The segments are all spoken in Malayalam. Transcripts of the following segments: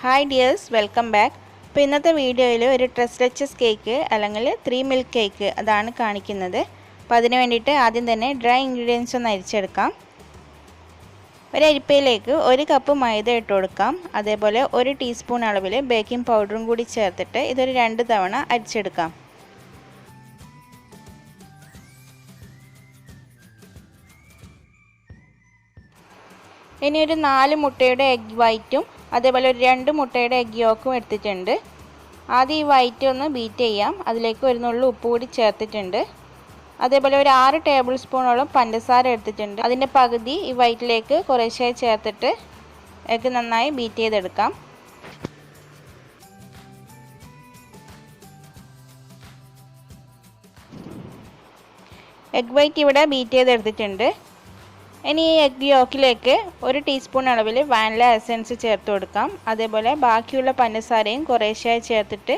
Hi dears, welcome back. അപ്പോൾ ഇന്നത്തെ വീഡിയോയിൽ ഒരു ട്രസ്റ്റലെസ് കേക്ക് അല്ലെങ്കിൽ 3 മിൽക്ക് കേക്ക് അതാണ് കാണിക്കുന്നത്. അപ്പോൾ അതിന് വേണ്ടിയിട്ട് ആദ്യം തന്നെ ഡ്രൈ ഇൻഗ്രീഡിയൻസ് ഒന്ന് അരിച്ചെടുക്കാം. ഒരു അരിപ്പയിലേക്ക് 1 കപ്പ് മൈദ ഇട്ട് കൊടുക്കാം. അതേപോലെ 1 ടീസ്പൂൺ അളവിൽ ബേക്കിംഗ് പൗഡറും കൂടി ചേർത്തിട്ട് ഇതൊരു 2 തവണ അരിച്ചെടുക്കാം. ഇനി ഒരു 4 മുട്ടയുടെ എഗ് വൈറ്റും അതേപോലെ ഒരു 2 മുട്ടയുടെ എഗ് യോക്കും എടുത്തിട്ടുണ്ട്. ആദ്യം ഈ വൈറ്റ് ഒന്ന് ബീറ്റ് ചെയ്യാം. അതിലേക്ക് ഒരു നുള്ളു ഉപ്പ് കൂടി ചേർത്തിട്ടുണ്ട്. അതേപോലെ ഒരു 6 ടേബിൾ സ്പൂണോളം പഞ്ചസാര എടുത്തിട്ടുണ്ട്. അതിൻ്റെ പകുതി ഈ വൈറ്റിലേക്ക് കുറേശ്ശായി ചേർത്തിട്ട് എഗ്ഗ് നന്നായി ബീറ്റ് ചെയ്തെടുക്കാം. എഗ് വൈറ്റ് ഇവിടെ ബീറ്റ് ചെയ്തെടുത്തിട്ടുണ്ട്. ഇനി ഈ എഗ് യോക്കിലേക്ക് 1 ടീസ്പൂൺ അളവിൽ വാനില എസൻസ് ചേർത്ത് കൊടുക്കാം. അതേപോലെ ബാക്കിയുള്ള പഞ്ചസാരയും കുറേശ്ശായി ചേർത്തിട്ട്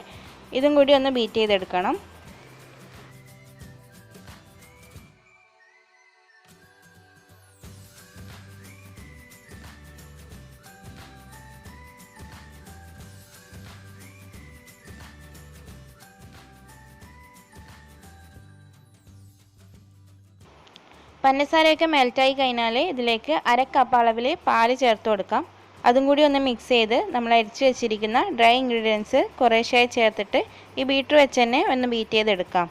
ഇതും കൂടി ഒന്ന് ബീറ്റ് ചെയ്തെടുക്കണം. പഞ്ചസാരയൊക്കെ മെൽറ്റായി കഴിഞ്ഞാൽ ഇതിലേക്ക് 1/2 കപ്പ് അളവിൽ പാല് ചേർത്ത് കൊടുക്കാം. അതും കൂടി ഒന്ന് മിക്സ് ചെയ്ത് നമ്മൾ അരിച്ച് വെച്ചിരിക്കുന്ന ഡ്രൈ ഇൻഗ്രീഡിയൻസ് കുറേശ്ശായി ചേർത്തിട്ട് ഈ ബീറ്റർ വെച്ച് തന്നെ ഒന്ന് ബീറ്റ് ചെയ്തെടുക്കാം.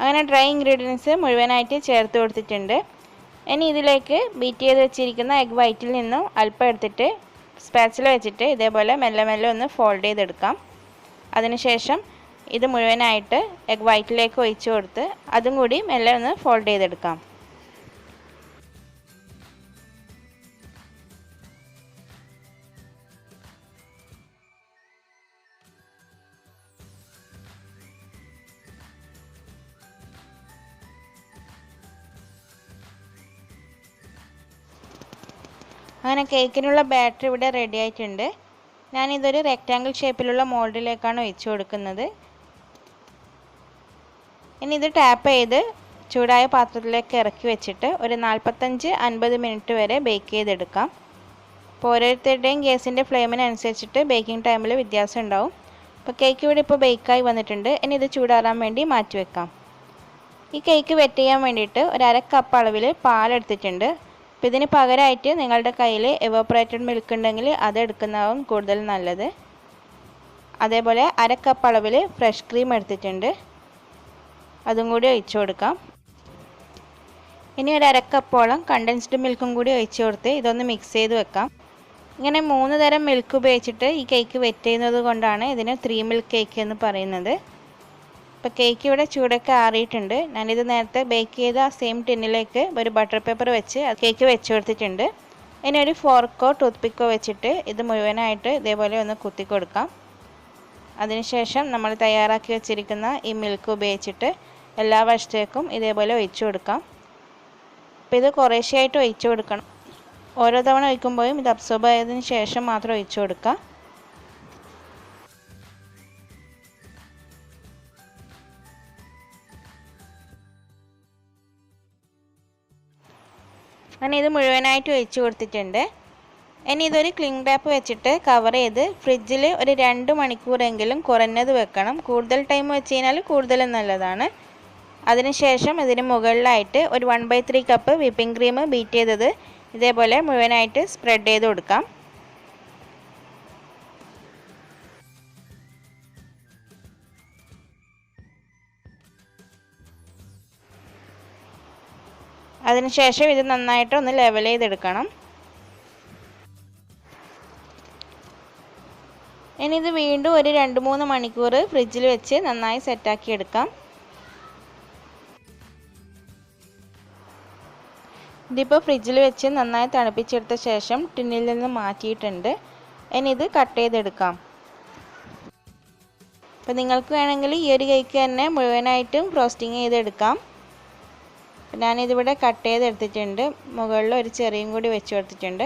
അങ്ങനെ ഡ്രൈ ഇൻഗ്രീഡിയൻസ് മുഴുവനായിട്ട് ചേർത്ത് കൊടുത്തിട്ടുണ്ട്. ഇനി ഇതിലേക്ക് ബീറ്റ് ചെയ്ത് വെച്ചിരിക്കുന്ന എഗ് വൈറ്റിൽ നിന്നും അല്പം എടുത്തിട്ട് സ്പാച്ചില വെച്ചിട്ട് ഇതേപോലെ മെല്ലെ മെല്ലെ ഒന്ന് ഫോൾഡ് ചെയ്തെടുക്കാം. അതിനുശേഷം ഇത് മുഴുവനായിട്ട് എഗ് വൈറ്റിലേക്ക് ഒഴിച്ച് കൊടുത്ത് അതും കൂടി മെല്ലെ ഒന്ന് ഫോൾഡ് ചെയ്തെടുക്കാം. അങ്ങനെ കേക്കിനുള്ള ബാറ്റർ ഇവിടെ റെഡി ആയിട്ടുണ്ട്. ഞാനിതൊരു റെക്റ്റാങ്കിൾ ഷേപ്പിലുള്ള മോൾഡിലേക്കാണ് ഒഴിച്ചു കൊടുക്കുന്നത്. ഇനി ഇത് ടാപ്പ് ചെയ്ത് ചൂടായ പാത്രത്തിലേക്ക് ഇറക്കി വെച്ചിട്ട് ഒരു 45-50 മിനിറ്റ് വരെ ബേക്ക് ചെയ്തെടുക്കാം. അപ്പോൾ ഓരോരുത്തരുടെയും ഗ്യാസിൻ്റെ ഫ്ലെയിമിനനുസരിച്ചിട്ട് ബേക്കിംഗ് ടൈമിൽ വ്യത്യാസം ഉണ്ടാവും. അപ്പോൾ കേക്ക് ഇവിടെ ഇപ്പോൾ ബേക്കായി വന്നിട്ടുണ്ട്. ഇനി ഇത് ചൂടാറാൻ വേണ്ടി മാറ്റി വെക്കാം. ഈ കേക്ക് വെറ്റ് ചെയ്യാൻ വേണ്ടിയിട്ട് ഒരു 1/2 കപ്പ് അളവിൽ പാലെടുത്തിട്ടുണ്ട്. അപ്പോൾ ഇതിന് പകരമായിട്ട് നിങ്ങളുടെ കയ്യിൽ എവാപ്പറേറ്റഡ് മിൽക്ക് ഉണ്ടെങ്കിൽ അത് എടുക്കുന്നതാവും കൂടുതൽ നല്ലത്. അതേപോലെ 1/2 കപ്പ് അളവിൽ ഫ്രഷ് ക്രീം എടുത്തിട്ടുണ്ട്. അതും കൂടി ഒഴിച്ചു കൊടുക്കാം. ഇനി ഒരു 1/2 കപ്പോളം കണ്ടൻസ്ഡ് മിൽക്കും കൂടി ഒഴിച്ചു കൊടുത്ത് ഇതൊന്ന് മിക്സ് ചെയ്ത് വെക്കാം. ഇങ്ങനെ 3 തരം മിൽക്ക് ഉപയോഗിച്ചിട്ട് ഈ കേക്ക് വെറ്റ് ചെയ്യുന്നത് കൊണ്ടാണ് ഇതിന് 3 മിൽക്ക് കേക്ക് എന്ന് പറയുന്നത്. ഇപ്പോൾ കേക്ക് ഇവിടെ ചൂടൊക്കെ ആറിയിട്ടുണ്ട്. ഞാനിത് നേരത്തെ ബേക്ക് ചെയ്ത ആ സെയിം ടിന്നിലേക്ക് ഒരു ബട്ടർ പേപ്പർ വെച്ച് കേക്ക് വെച്ച് കൊടുത്തിട്ടുണ്ട്. ഇനി ഒരു ഫോർക്കോ ടൂത്ത് പിക്കോ വെച്ചിട്ട് ഇത് മുഴുവനായിട്ട് ഇതേപോലെ ഒന്ന് കുത്തി കൊടുക്കാം. അതിനുശേഷം നമ്മൾ തയ്യാറാക്കി വെച്ചിരിക്കുന്ന ഈ മിൽക്ക് ഉപയോഗിച്ചിട്ട് എല്ലാ വശത്തേക്കും ഇതേപോലെ ഒഴിച്ചു കൊടുക്കാം. അപ്പോൾ ഇത് കുറേശ്ശെയായിട്ട് ഒഴിച്ചു കൊടുക്കണം. ഓരോ തവണ ഒഴിക്കുമ്പോഴും ഇത് അബ്സോർബ് ആയതിനു ശേഷം മാത്രം ഒഴിച്ചു കൊടുക്കുക. അങ്ങനെ ഇത് മുഴുവനായിട്ട് ഒഴിച്ച് കൊടുത്തിട്ടുണ്ട്. ഇനി ഇതൊരു ക്ലിംഗ് ടാപ്പ് വെച്ചിട്ട് കവർ ചെയ്ത് ഫ്രിഡ്ജിൽ ഒരു 2 മണിക്കൂറെങ്കിലും കുറഞ്ഞത് വെക്കണം. കൂടുതൽ ടൈം വെച്ച് കഴിഞ്ഞാൽ കൂടുതലും നല്ലതാണ്. അതിനുശേഷം ഇതിന് മുകളിലായിട്ട് ഒരു 1/3 കപ്പ് വിപ്പിംഗ് ക്രീം ബീറ്റ് ചെയ്തത് ഇതേപോലെ മുഴുവനായിട്ട് സ്പ്രെഡ് ചെയ്ത് കൊടുക്കാം. അതിനുശേഷം ഇത് നന്നായിട്ട് ഒന്ന് ലെവൽ ചെയ്തെടുക്കണം. ഇനി ഇത് വീണ്ടും ഒരു 2-3 മണിക്കൂർ ഫ്രിഡ്ജിൽ വെച്ച് നന്നായി സെറ്റാക്കി എടുക്കാം. ഇതിപ്പോൾ ഫ്രിഡ്ജിൽ വെച്ച് നന്നായി തണുപ്പിച്ചെടുത്ത ശേഷം ടിന്നിൽ നിന്ന് മാറ്റിയിട്ടുണ്ട്. ഇനി ഇത് കട്ട് ചെയ്തെടുക്കാം. അപ്പോൾ നിങ്ങൾക്ക് വേണമെങ്കിൽ ഈ ഒരു കേക്ക് തന്നെ മുഴുവനായിട്ടും ഫ്രോസ്റ്റിംഗ് ചെയ്തെടുക്കാം. ഞാനിതിവിടെ കട്ട് ചെയ്തെടുത്തിട്ടുണ്ട്. മുകളിൽ ഒരു ചെറിയും കൂടി വെച്ച് കൊടുത്തിട്ടുണ്ട്.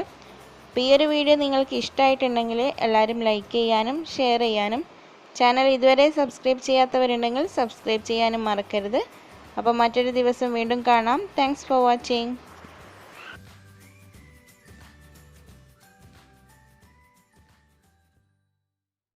അപ്പോൾ ഈ ഒരു വീഡിയോ നിങ്ങൾക്ക് ഇഷ്ടമായിട്ടുണ്ടെങ്കിൽ എല്ലാവരും ലൈക്ക് ചെയ്യാനും ഷെയർ ചെയ്യാനും ചാനൽ ഇതുവരെ സബ്സ്ക്രൈബ് ചെയ്യാത്തവരുണ്ടെങ്കിൽ സബ്സ്ക്രൈബ് ചെയ്യാനും മറക്കരുത്. അപ്പോൾ മറ്റൊരു ദിവസം വീണ്ടും കാണാം. Thanks for watching.